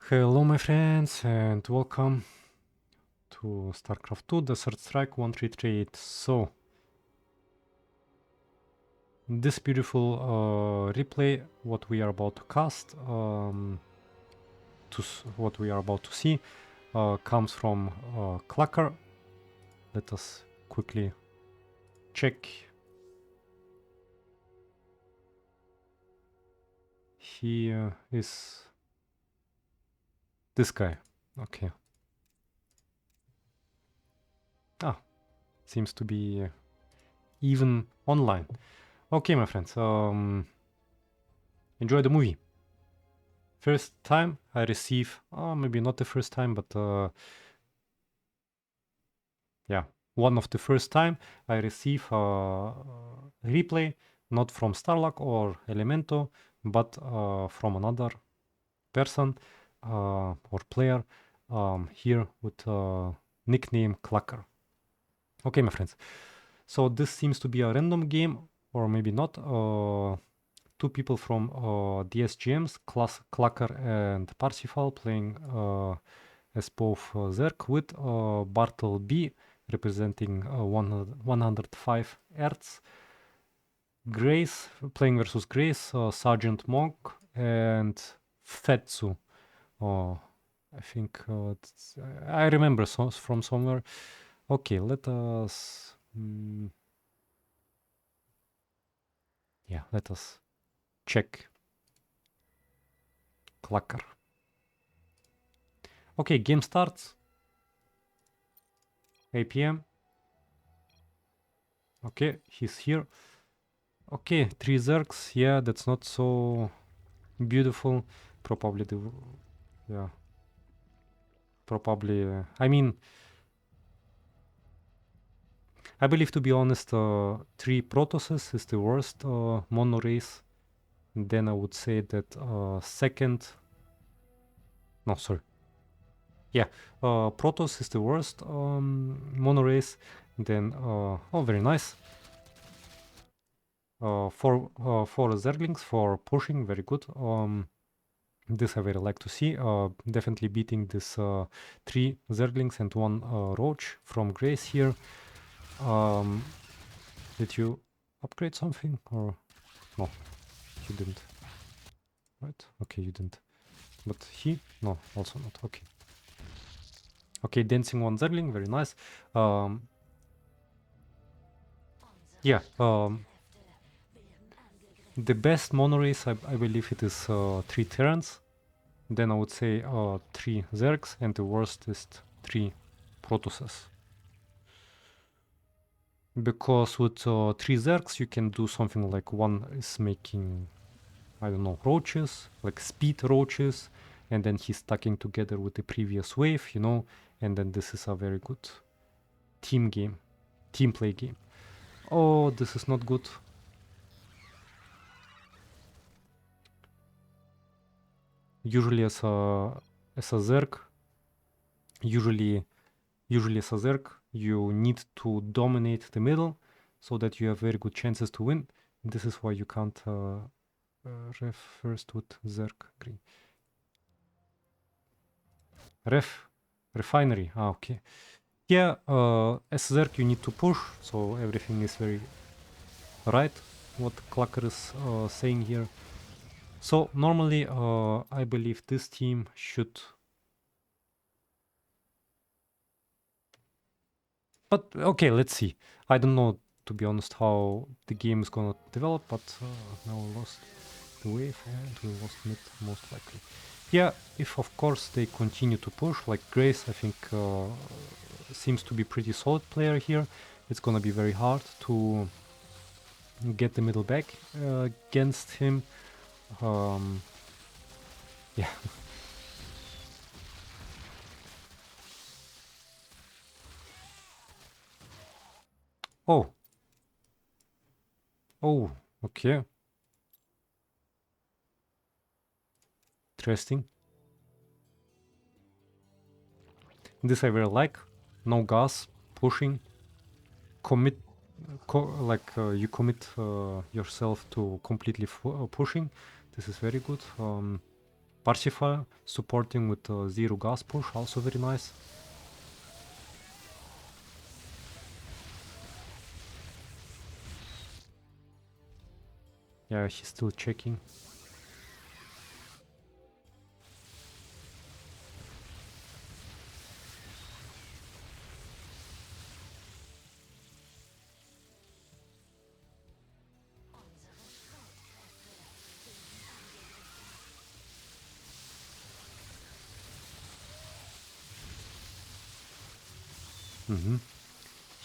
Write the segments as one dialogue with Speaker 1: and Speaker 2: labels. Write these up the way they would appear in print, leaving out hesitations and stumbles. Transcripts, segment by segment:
Speaker 1: Hello my friends and welcome to Starcraft 2, the third strike 1338. So this beautiful replay, what we are about to cast, what we are about to see, comes from Clucker. Let us quickly check. He is this guy. Okay. Ah, seems to be even online. Okay, my friends. Enjoy the movie. First time I receive, maybe not the first time, but yeah, one of the first time I receive a replay, not from Starlock or Elemento, but from another person or player here with nickname Clucker. Okay, my friends. So this seems to be a random game, or maybe not. Two people from the SGMs, Clucker and Parsifal, playing as both Zerg with BartelB representing 105 Hertz. Grace playing versus Grace, ZTT and Fadzou. I think I remember from somewhere. Okay, let us. Yeah, let us check Clucker. Okay, game starts. 8 p.m. Okay, he's here. Okay, 3 Zergs. Yeah, that's not so beautiful. Probably the... Yeah. Probably... I mean... I believe, to be honest, 3 Protosses is the worst mono race. And then I would say that second... No, sorry. Yeah, Protoss is the worst mono race. Then... oh, very nice. For Zerglings for pushing, very good. This I very like to see. Definitely beating this 3 Zerglings and 1 Roach from Grace here. Did you upgrade something or no? You didn't. Right? Okay, you didn't. But he? No, also not. Okay. Okay, dancing 1 Zergling, very nice. Yeah. The best mono race, I believe it is 3 Terrans. Then I would say 3 Zergs, and the worst is 3 Protosses. Because with 3 Zergs you can do something like one is making, I don't know, roaches, like speed roaches, and then he's stacking together with the previous wave, you know, and then this is a very good team game, team play game. Oh, this is not good. Usually as a Zerg, usually as a Zerg, you need to dominate the middle so that you have very good chances to win. This is why you can't ref first with Zerg green. Refinery. Ah, okay. Yeah, as Zerg you need to push, so everything is very right, what Clucker is saying here. So normally I believe this team should... But okay, let's see. I don't know, to be honest, how the game is gonna develop, but now we lost the wave and we lost mid most likely. Yeah, if of course they continue to push, like Grace, I think seems to be pretty solid player here. It's gonna be very hard to get the middle back against him. Yeah. Oh. Oh, okay. Interesting. This I very like. No gas, pushing, commit, you commit yourself to completely pushing. This is very good. Parsifal supporting with zero gas push, also very nice. Yeah, he's still checking.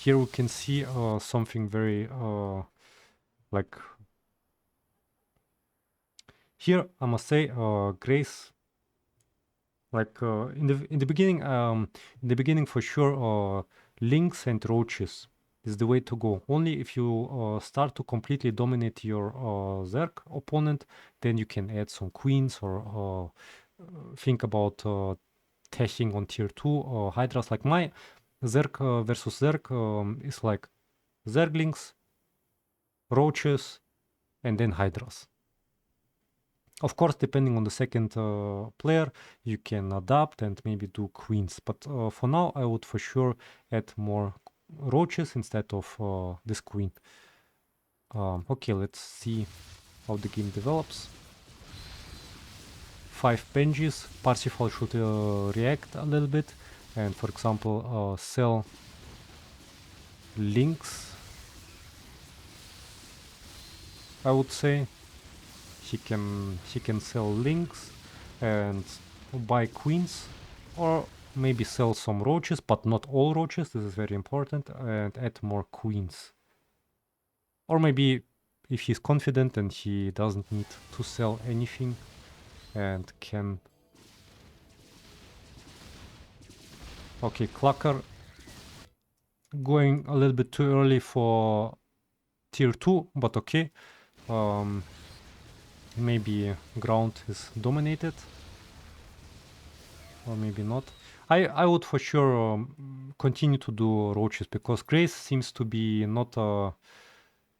Speaker 1: Here we can see something very like here I must say Grace like in the beginning for sure links and roaches is the way to go. Only if you start to completely dominate your Zerg opponent, then you can add some queens or think about teching on tier 2 hydras. Like my Zerg versus Zerg is like Zerglings, roaches, and then hydras. Of course, depending on the second player, you can adapt and maybe do queens. But for now, I would for sure add more roaches instead of this queen. Okay, let's see how the game develops. 5 Benjis. Parsifal should react a little bit and, for example, sell links, I would say. He can sell links and buy queens, or maybe sell some roaches, but not all roaches. This is very important, and add more queens. Or maybe if he's confident and he doesn't need to sell anything and can... Okay, Clucker going a little bit too early for tier 2, but okay. Maybe ground is dominated, or maybe not. I would for sure continue to do roaches, because Grace seems to be not a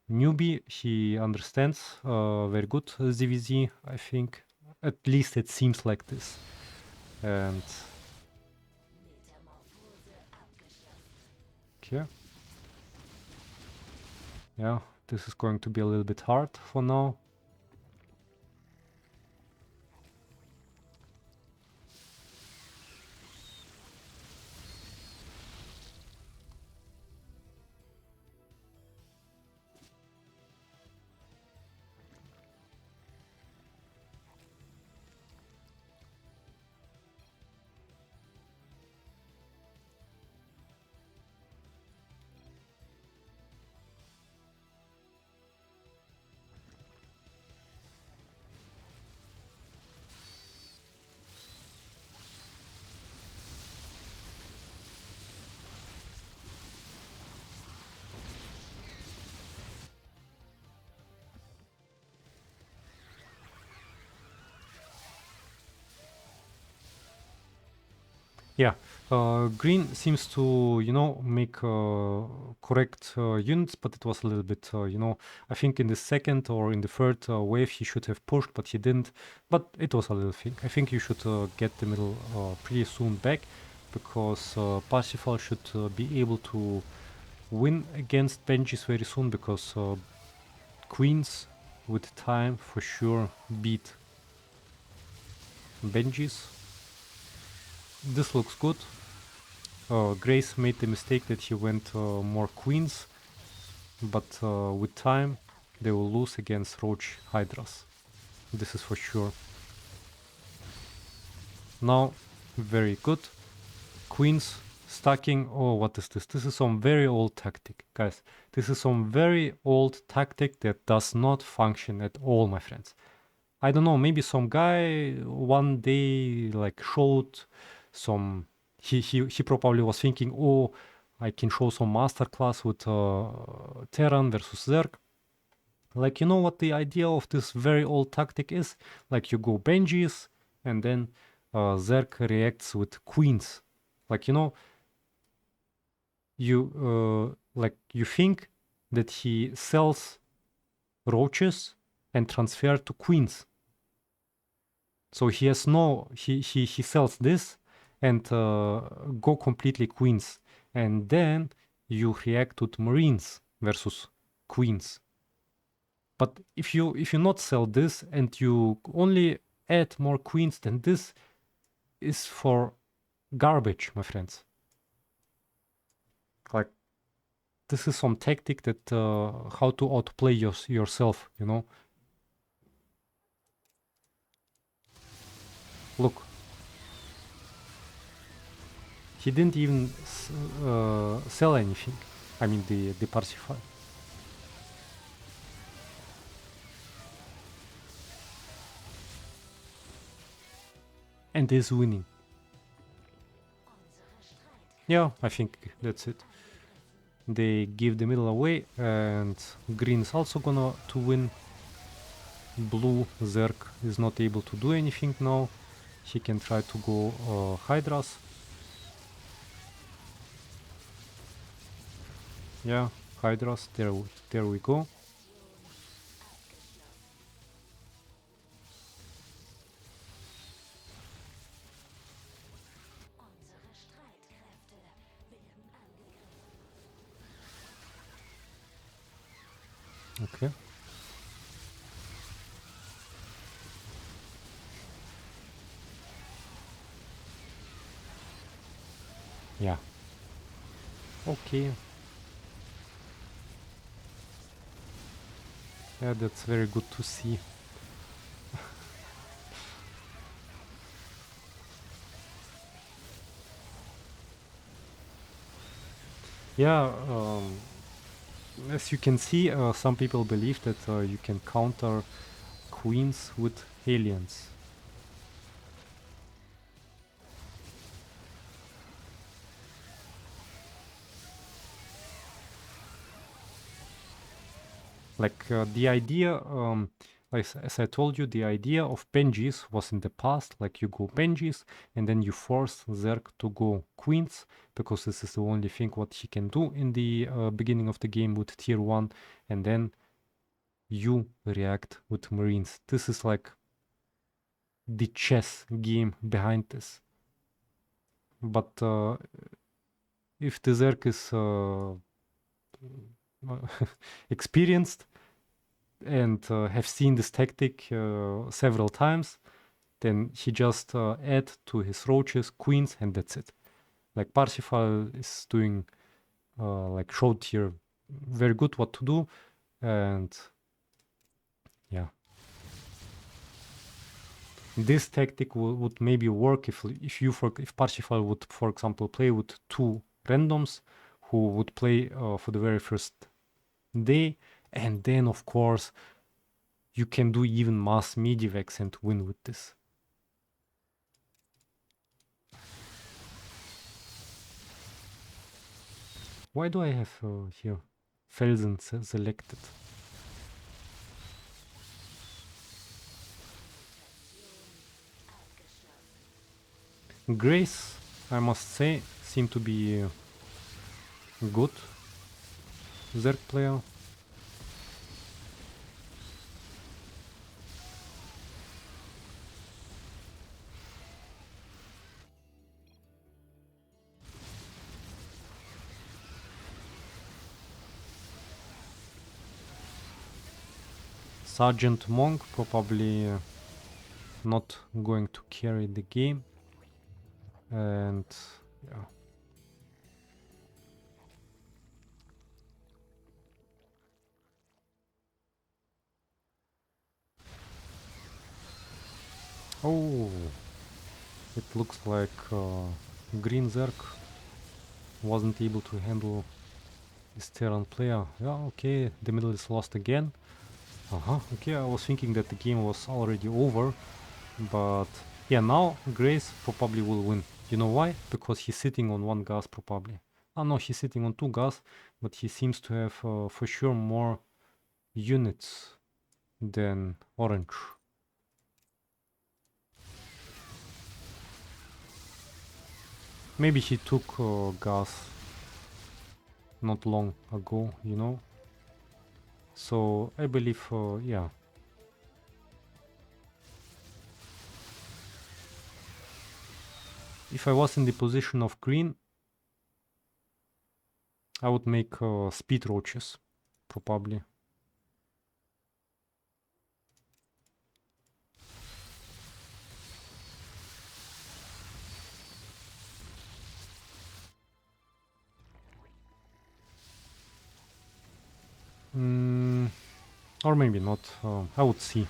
Speaker 1: newbie. He understands very good ZVZ, I think. At least it seems like this. And okay. Yeah, this is going to be a little bit hard for now. Yeah, green seems to, you know, make correct units, but it was a little bit, you know, I think in the second or in the third wave he should have pushed, but he didn't. But it was a little thing. I think you should get the middle pretty soon back, because Parsifal should be able to win against Benjis very soon, because queens with time for sure beat Benjis. This looks good. Grace made the mistake that he went more queens, but with time they will lose against roach hydras. This is for sure. Now, very good. Queens stacking. Oh, what is this? This is some very old tactic, guys. This is some very old tactic that does not function at all, my friends. I don't know, maybe some guy one day like showed some, he probably was thinking, oh, I can show some masterclass with Terran versus Zerg. Like, you know what the idea of this very old tactic is? Like, you go Benjis, and then Zerg reacts with queens. Like, you know, you think that he sells roaches and transfer to queens. So he has no, he sells this and go completely queens. And then you react with Marines versus queens. But if you not sell this and you only add more queens, then this is for garbage, my friends. Like, this is some tactic that how to outplay yourself, you know. Look, he didn't even sell anything. I mean the Parsifal. And is winning. Yeah, I think that's it. They give the middle away, and green is also gonna to win. Blue Zerg is not able to do anything now. He can try to go Hydras. Yeah, Hydras, there we go. Okay. Yeah. Okay. Yeah, that's very good to see. Yeah, as you can see, some people believe that you can counter queens with aliens. Like the idea, as I told you, the idea of Benjis was in the past, like you go Benjis and then you force Zerg to go Queens, because this is the only thing what he can do in the beginning of the game with tier 1, and then you react with Marines. This is like the chess game behind this. But if the Zerg is experienced and have seen this tactic several times, then he just add to his roaches queens, and that's it. Like Parsifal is doing, like showed here, very good what to do, and yeah. This tactic would maybe work if Parsifal would, for example, play with 2 randoms who would play for the very first day, and then of course you can do even mass medivacs and win with this. Why do I have here Felsen selected? Grace, I must say, seemed to be good Zerg player. ZTT probably not going to carry the game, and yeah. Oh, it looks like Green Zerg wasn't able to handle this Terran player. Yeah, okay, the middle is lost again. Okay, I was thinking that the game was already over, but yeah, now Grace probably will win. You know why? Because he's sitting on 1 gas probably. Oh no, he's sitting on 2 gas, but he seems to have for sure more units than Orange. Maybe he took gas not long ago, you know? So I believe, yeah. If I was in the position of green, I would make speed roaches, probably. Or maybe not. I would see.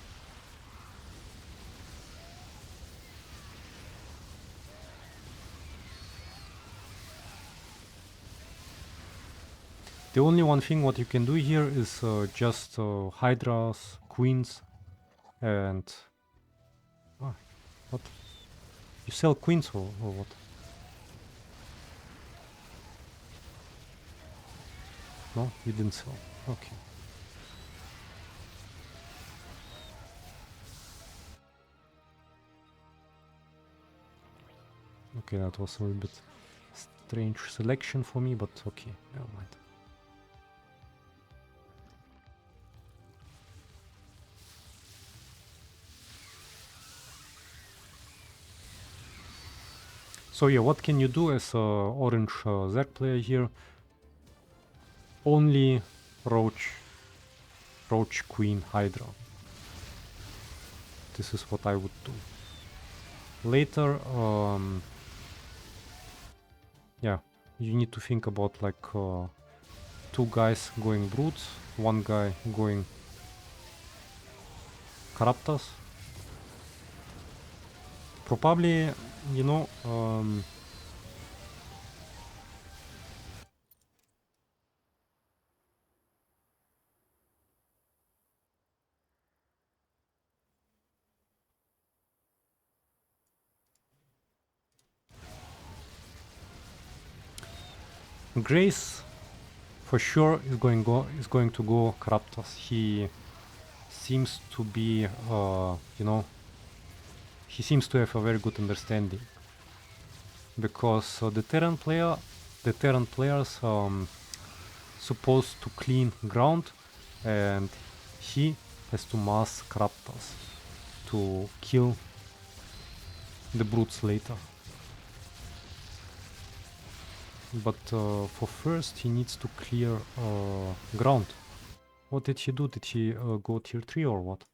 Speaker 1: The only one thing what you can do here is just hydras, queens, and what? You sell queens or what? No, you didn't sell. Okay. Okay, that was a little bit strange selection for me, but okay, never mind. So yeah, what can you do as a orange Zerg player here? Only Roach, Queen, Hydra. This is what I would do. Later, yeah, you need to think about like 2 guys going brutes, 1 guy going Corruptors. Probably, you know, Grace for sure is going to go Corruptors. He seems to be, you know, he seems to have a very good understanding, because the Terran players supposed to clean ground, and he has to mass Corruptors to kill the brutes later. But for first he needs to clear ground. What did he do? Did he go tier 3 or what?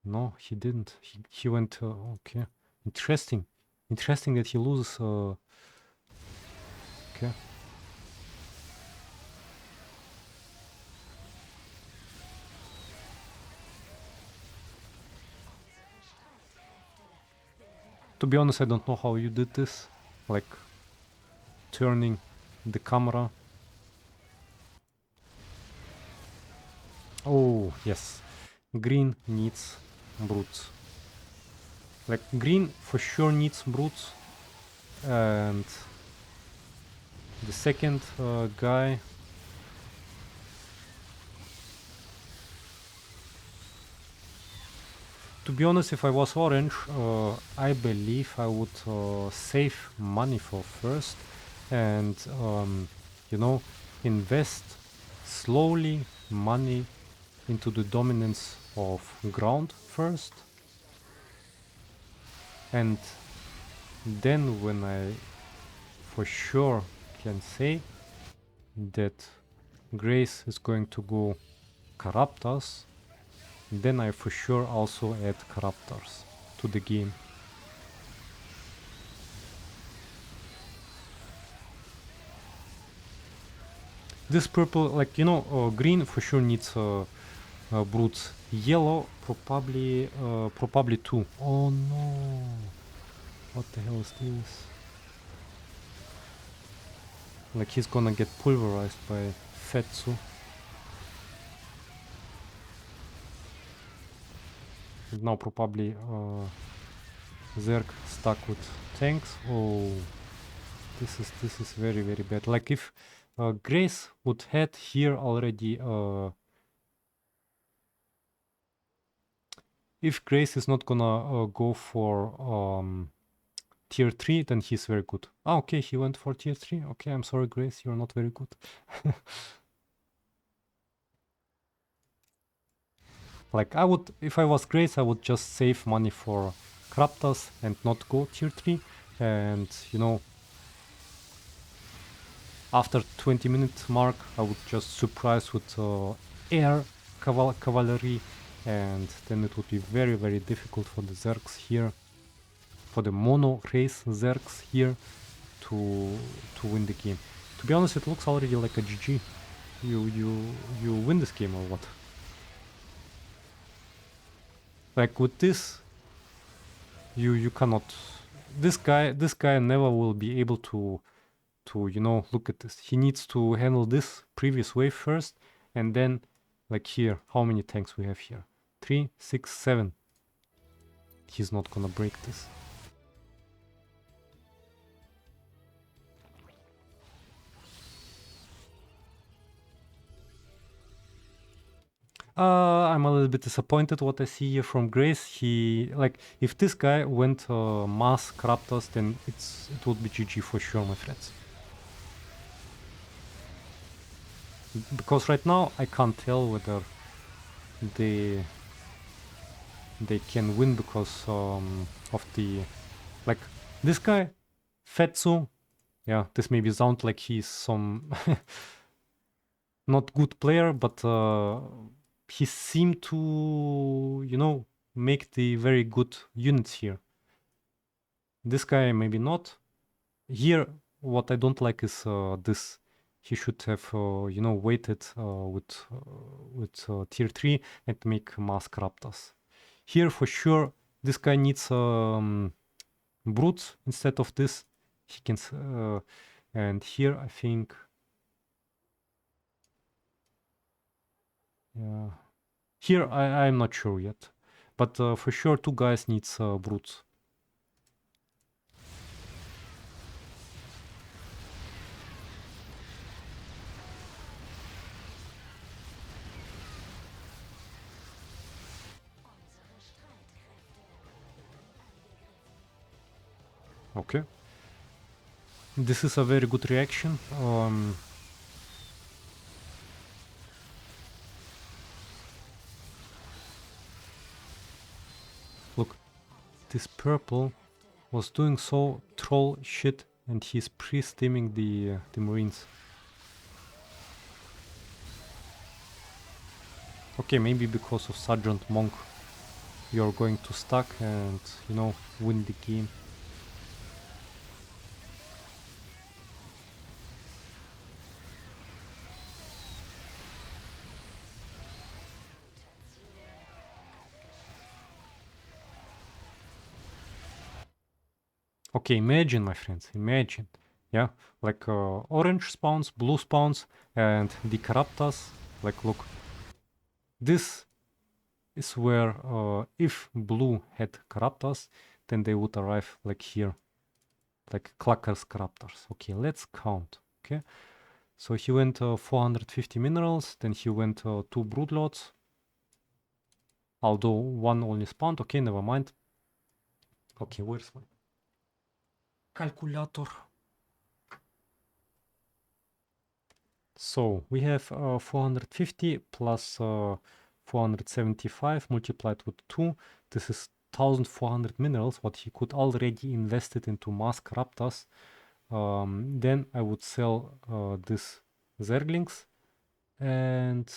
Speaker 1: No, he didn't. He went... okay. Interesting. Interesting that he loses... okay. To be honest, I don't know how you did this. Like, turning the camera. Oh, yes. Green needs brutes. Like, green for sure needs brutes. And the second guy... To be honest, if I was orange, I believe I would save money for first and, you know, invest slowly money into the dominance of ground first. And then when I for sure can say that Grace is going to go Corruptors, then I for sure also add Corruptors to the game. This purple, like, you know, green for sure needs brutes. Yellow probably 2. Oh no! What the hell is this? Like, he's gonna get pulverized by Fadzou. Now probably Zerg stuck with tanks. Oh, this is very, very bad. Like, if Grace would had here already, if Grace is not gonna go for tier 3, then he's very good. Ah, okay, he went for tier 3. Okay, I'm sorry, Grace, you're not very good. Like, I would, if I was Grace, I would just save money for Kraptas and not go tier 3. and you know, after 20-minute mark I would just surprise with air cavalry, and then it would be very, very difficult for the Zergs here, for the mono race Zergs here to win the game. To be honest, it looks already like a GG. You win this game or what? Like with this, you cannot. This guy never will be able to you know, look at this. He needs to handle this previous wave first, and then like here, how many tanks we have here? 3, 6, 7. He's not gonna break this. I'm a little bit disappointed what I see here from Grace. He, like, if this guy went mass Kraptos, then it would be GG for sure, my friends. Because right now I can't tell whether they can win because of the, like, this guy, Fadzou. Yeah, this maybe sound like he's some not good player, but he seemed to, you know, make the very good units here. This guy maybe not. Here, what I don't like is this. He should have, you know, waited with tier 3 and make mass Kraptas. Here, for sure, this guy needs brutes instead of this. He can, and here I think, yeah. Here I'm not sure yet, but for sure 2 guys needs brutes. Okay. This is a very good reaction. Look, this purple was doing so troll shit, and he's pre-steaming the Marines. Okay, maybe because of SgtMonk, you're going to stack and, you know, win the game. Okay, imagine, my friends, imagine. Yeah, like orange spawns, blue spawns, and the Kraptas. Like, look, this is where if blue had Kraptas, then they would arrive like here, like Clucker's Kraptors. Okay, let's count. Okay, so he went 450 minerals, then he went 2 broodlords, although 1 only spawned. Okay, never mind. Okay, where's my calculator? So we have 450 plus 475 multiplied with 2. This is 1400 minerals, what he could already invested into mass Kraptas. Then I would sell this Zerglings, and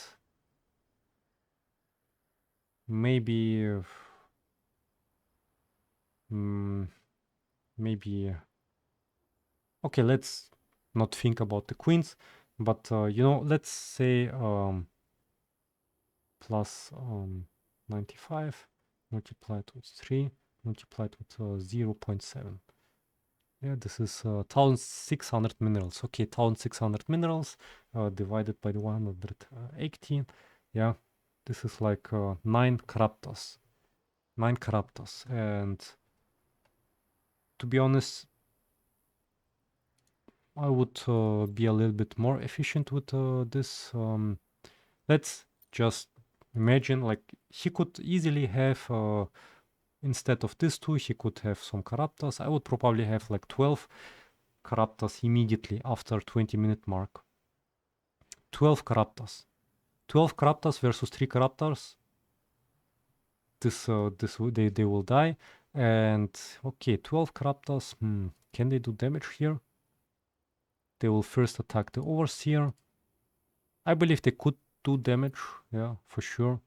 Speaker 1: maybe okay, let's not think about the queens, but you know, let's say plus 95 multiplied with 3 multiplied with 0.7. Yeah, this is 1600 minerals. Okay, 1600 minerals divided by the 118. Yeah, this is like 9 Kraptas. 9 Kraptas. And to be honest, I would be a little bit more efficient with this. Let's just imagine, like, he could easily have, instead of this 2, he could have some Kraptas. I would probably have like 12 Kraptas immediately after 20-minute mark. 12 Kraptas. 12 Kraptas versus 3 Kraptas. They will die. And okay, 12 Craptas. Can they do damage here? They will first attack the Overseer. I believe they could do damage, yeah, for sure.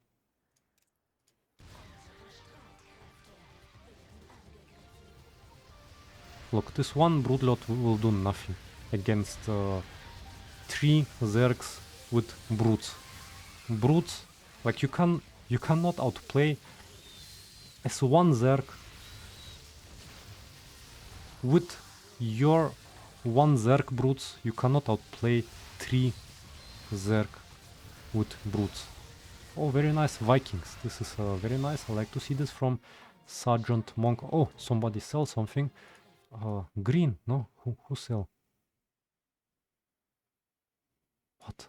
Speaker 1: Look, this one Broodlord will do nothing against 3 Zergs with Brutes. Brutes, like you cannot outplay as one Zerg with your one Zerg Brutes. You cannot outplay 3 Zerg with Brutes. Oh, very nice Vikings. This is very nice. I like to see this from ZTT. Oh, somebody sell something. Green, no? Who sell? What?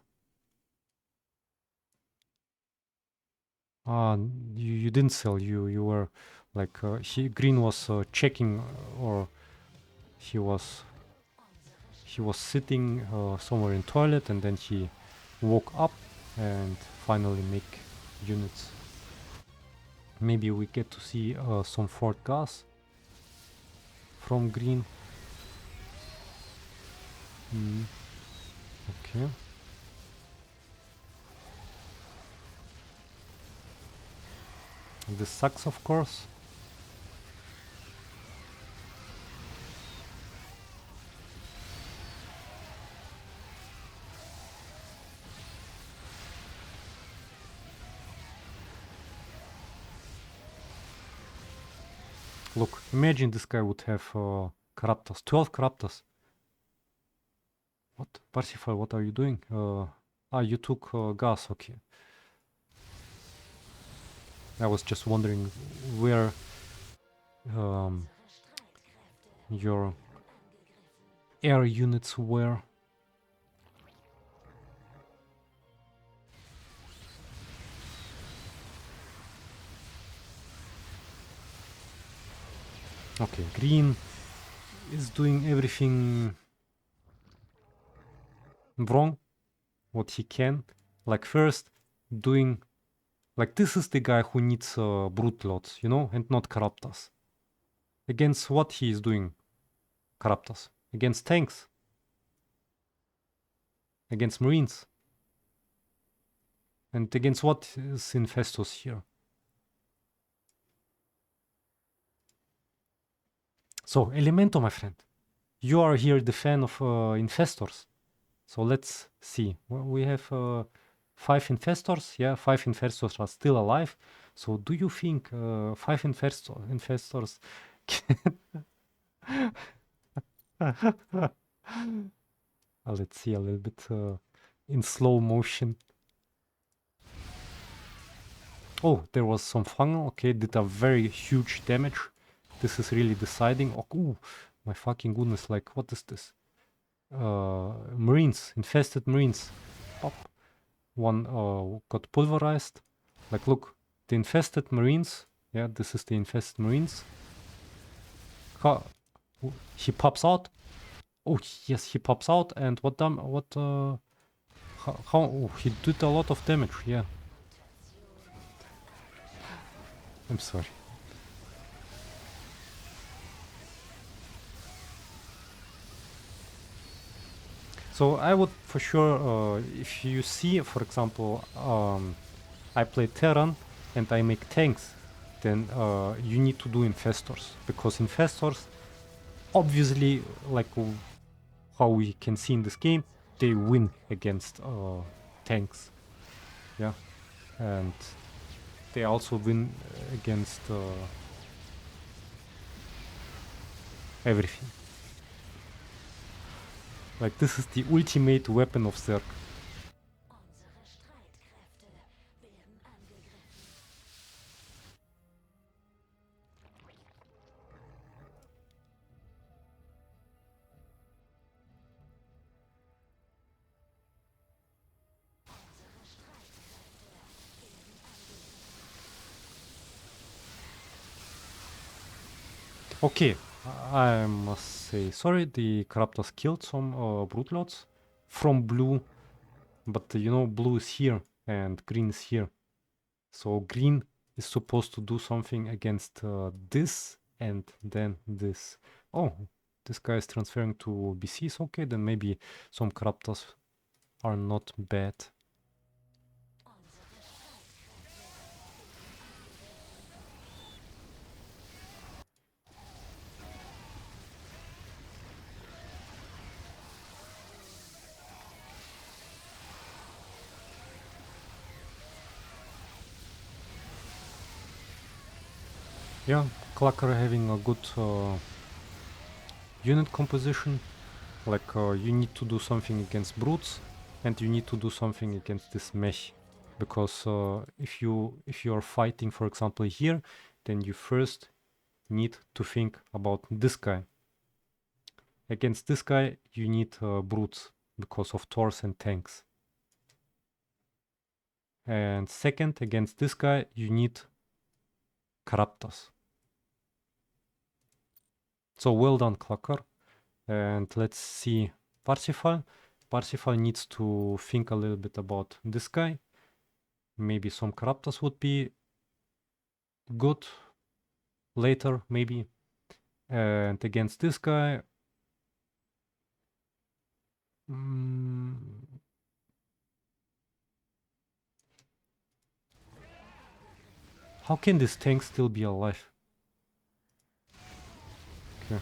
Speaker 1: You didn't sell. You were like Green was checking, or he was sitting somewhere in toilet, and then he woke up and finally make units. Maybe we get to see some Fort gas from Green. Okay. This sucks, of course. Look, imagine this guy would have Craptas, 12 Craptas. What? Parsifal, what are you doing? You took gas, okay. I was just wondering where your air units were. Okay, Green is doing everything wrong, what he can. Like first doing, like this is the guy who needs Broodlords, you know, and not Craptas. Against what he is doing Craptas? Against tanks. Against Marines. And against what is Infestos here? So, Elemento, my friend. You are here the fan of Infestors. So let's see. Well, we have 5 Infestors. Yeah, 5 Infestors are still alive. So do you think 5 Infestors can... Let's see a little bit in slow motion. Oh, there was some funnel. Okay, did a very huge damage. This is really deciding. Oh, ooh, my fucking goodness, like, what is this? Marines, infested Marines. Pop. One got pulverized. Like, look, the infested Marines. Yeah, this is the infested Marines. He pops out. Oh, yes, he pops out. And what oh, he did a lot of damage, yeah. I'm sorry. So I would for sure, if you see, for example, I play Terran and I make tanks, then you need to do Infestors, because Infestors, obviously, like how we can see in this game, they win against tanks, yeah, and they also win against everything. Like, this is the ultimate weapon of Zerg. Okay, I must say sorry, the Craptas killed some Broodlords from blue, but you know, blue is here and green is here. So green is supposed to do something against this and then this. Oh, this guy is transferring to BCs. Okay, then maybe some Craptas are not bad. Yeah, Clucker having a good unit composition. Like you need to do something against brutes, and you need to do something against this mesh, because if you are fighting, for example, here, then you first need to think about this guy. Against this guy, you need brutes because of Tors and tanks. And second, against this guy, you need Craptas. So well done, Clucker. And let's see Parsifal. Parsifal needs to think a little bit about this guy. Maybe some Craptas would be good later, maybe. And against this guy, how can this tank still be alive? Okay.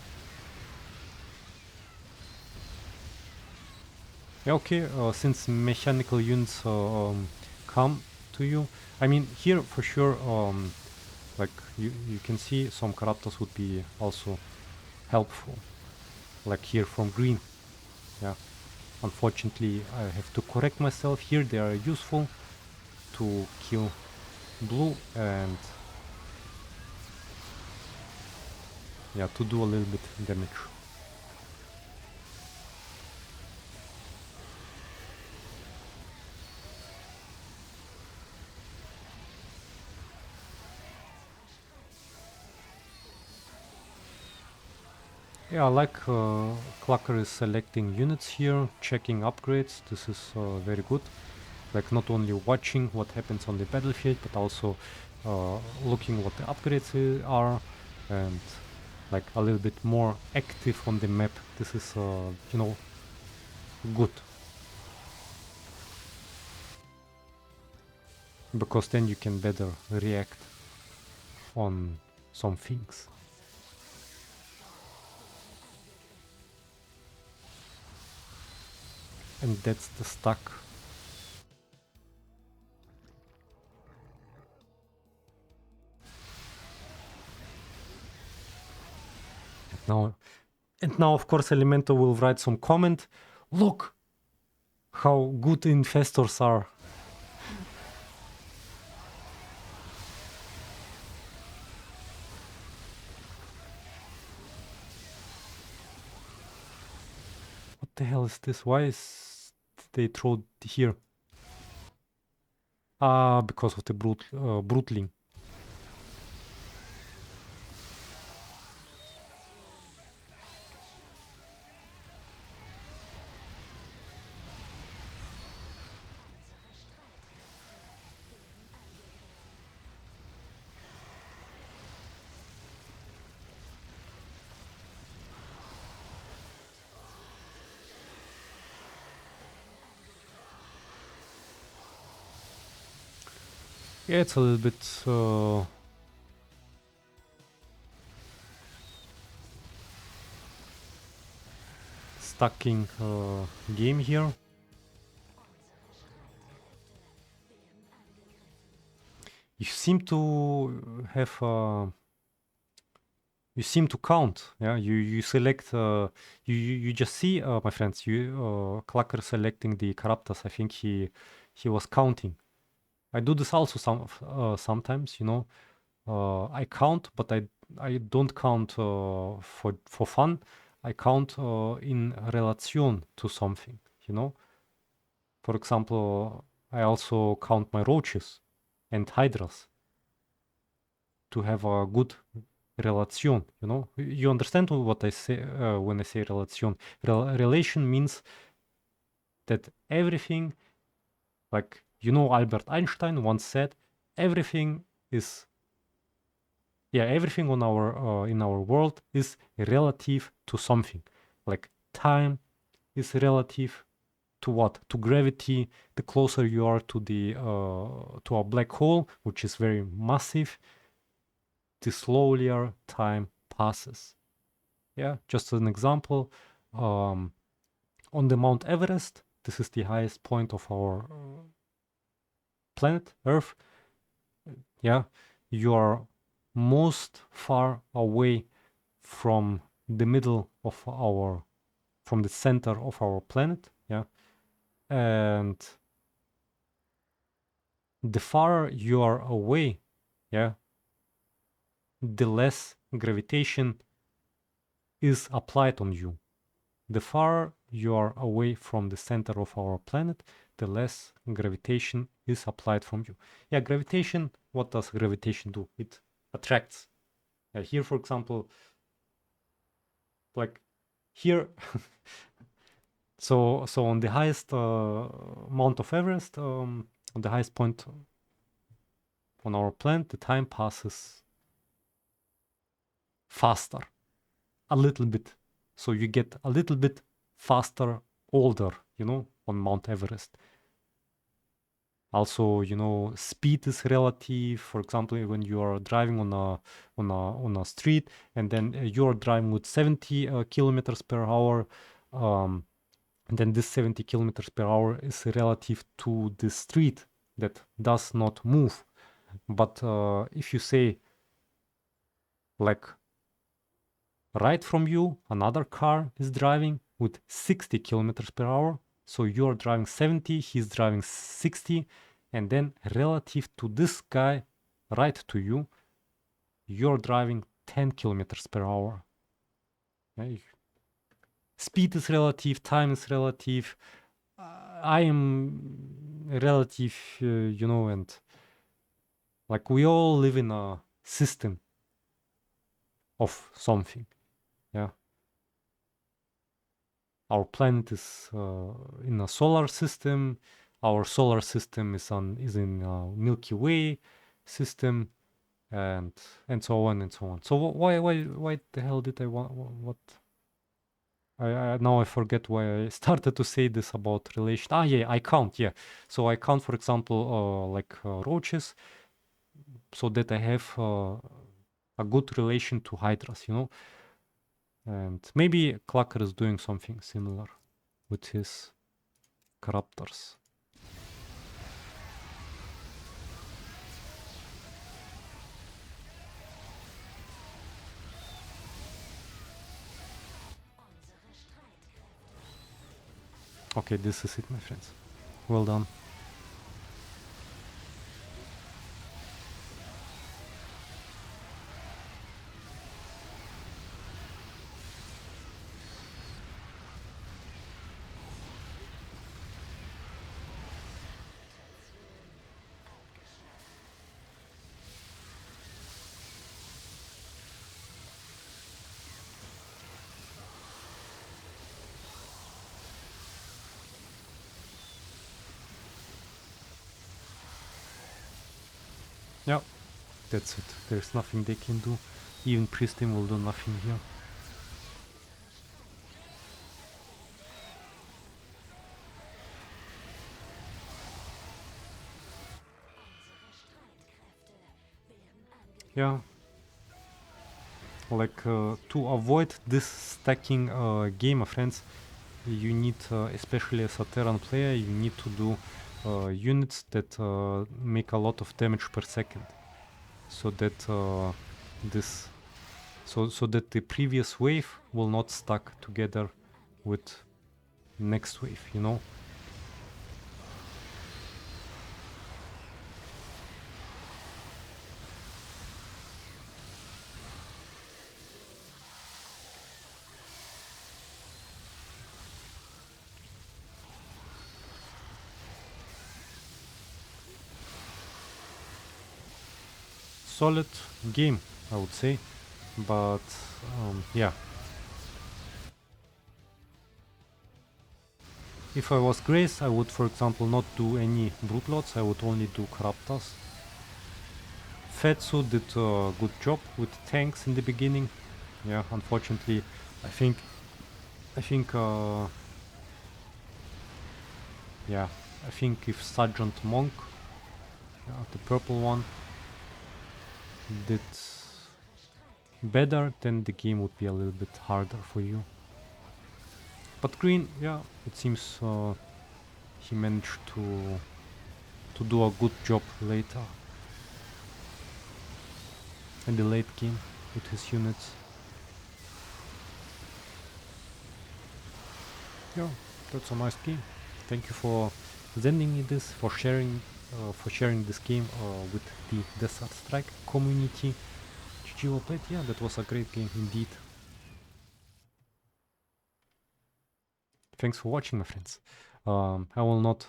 Speaker 1: Yeah, okay, since mechanical units come to you, I mean, here for sure, like you can see some Craptas would be also helpful, like here from green. Yeah, unfortunately I have to correct myself. Here they are useful to kill blue and yeah, to do a little bit damage. Yeah, I like Clucker is selecting units here, checking upgrades. This is very good. Like not only watching what happens on the battlefield, but also looking what the upgrades are, and like a little bit more active on the map. This is, you know, good. Because then you can better react on some things. And that's the stack. And now of course Elemento will write some comment. Look how good investors are. What the hell is this? Why is they throw here? Ah, because of the brutling. Yeah, it's a little bit stacking game here. You seem to have you seem to count. Yeah, you select you just see my friends. You Clucker selecting the Caraptas. I think he was counting. I do this also sometimes. You know, I count, but I don't count for fun. I count in relation to something. You know, for example, I also count my roaches and hydras to have a good relation. You know, you understand what I say when I say relation. Relation means that everything, like, you know, Albert Einstein once said, everything is yeah, everything on our in our world is relative to something. Like time is relative to what? To gravity. The closer you are to the to a black hole, which is very massive, the slower time passes. Yeah, just as an example, on the Mount Everest, this is the highest point of our planet Earth. Yeah, you are most far away from the middle of our, from the center of our planet. Yeah, and the farther you are away, yeah, the less gravitation is applied on you. The farther you are away from the center of our planet, the less gravitation is applied from you. Yeah, gravitation, what does gravitation do? It attracts. Here, for example, like here, so on the highest Mount of Everest, on the highest point on our planet, the time passes faster, a little bit. So you get a little bit faster, older, you know, on Mount Everest. Also, you know, speed is relative. For example, when you are driving on a street and then you're driving with 70 kilometers per hour, and then this 70 kilometers per hour is relative to the street that does not move. But if you say, like, right from you, another car is driving with 60 kilometers per hour. So you're driving 70, he's driving 60. And then relative to this guy right to you, you're driving 10 kilometers per hour. Okay? Speed is relative, time is relative. I am relative, you know, and like we all live in a system of something. Yeah. Our planet is in a solar system. Our solar system is in Milky Way system, and so on and so on. So why the hell did I want what? I now I forget why I started to say this about relation. Ah, yeah, I count. Yeah, so I count, for example, like roaches, so that I have a good relation to hydras, you know. And maybe Clucker is doing something similar with his corruptors. Okay, this is it, my friends. Well done. Yeah, that's it. There's nothing they can do. Even Pristin will do nothing here. Yeah. Like to avoid this stacking game, my friends, you need, especially as a Terran player, you need to do units that make a lot of damage per second, so that this, so that the previous wave will not stack together with next wave, you know. Solid game, I would say, but yeah. If I was Grace, I would, for example, not do any Brute Lords, I would only do Corruptors. Fadzou did a good job with tanks in the beginning. Yeah, unfortunately, I think, yeah, I think if SgtMonk, the purple one, did better, then the game would be a little bit harder for you. But green, yeah, it seems he managed to do a good job later in the late game with his units. Yeah, that's a nice game. Thank you for sending me this, for sharing this game with the Desert Strike community. GG well played. Yeah, that was a great game indeed. Thanks for watching, my friends. I will not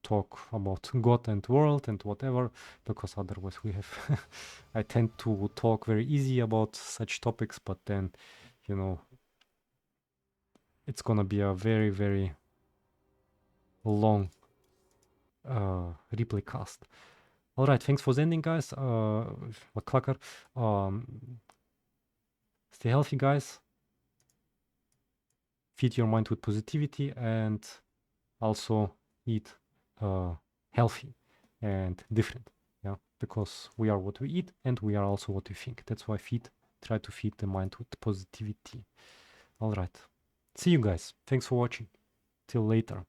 Speaker 1: talk about God and world and whatever, because otherwise we have I tend to talk very easy about such topics, but then, you know, it's gonna be a very, very long replay cast. All right, thanks for sending, guys. Clucker. Stay healthy, guys. Feed your mind with positivity, and also eat healthy and different. Yeah, because we are what we eat, and we are also what we think. That's why try to feed the mind with positivity. All right. See you guys. Thanks for watching. Till later.